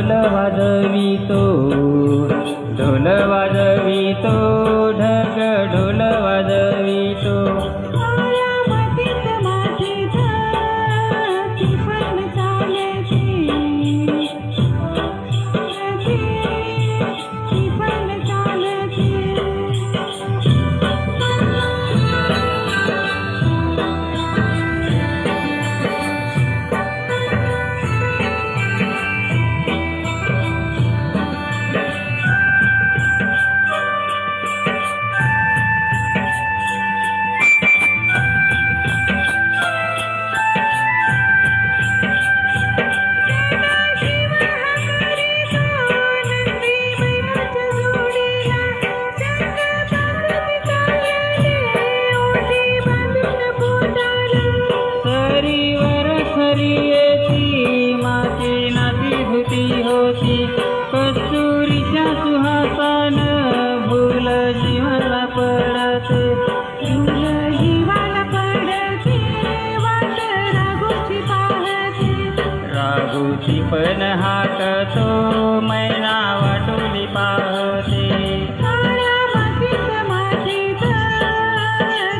ढोल वाजवितो, ढोल वाजवितो, ढग ढोल वाजवितो। कस्तुरीच्या सुहासान फूल जीवाला पडते, फूल जीवाला पडते, वाट राघूची पाहते, राघूची पण हाकतो, मैना वाटोली पाहते। काळ्या मातीत मातीत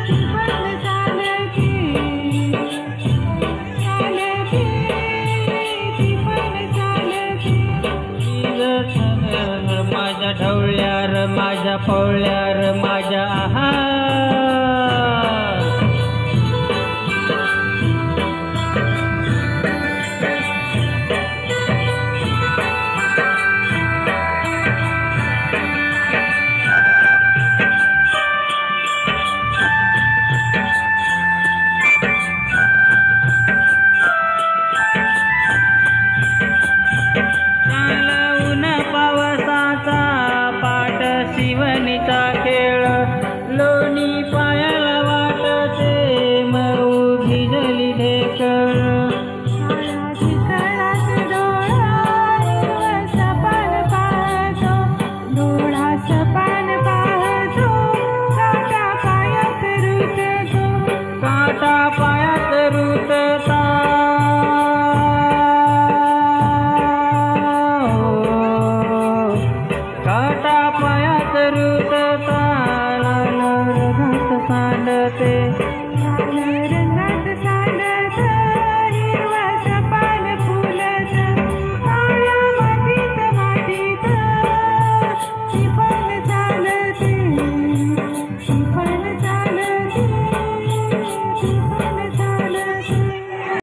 ती पण चालते, चालते, ती पण चालते। माझ्या ढवळ्यार, माझ्या पवळ्यार, माझ्या आहा। शिवणीचा खेळ लोणी पायाला वाटते, मऊ भिजली ढेकळ। चिखलात डोळा सपान पाहतो, डोळा सपान पाहतो, काटा पायात रुततो, काटा पायात रुतता, काटा पायात रुतता, लाल रघात सांडते।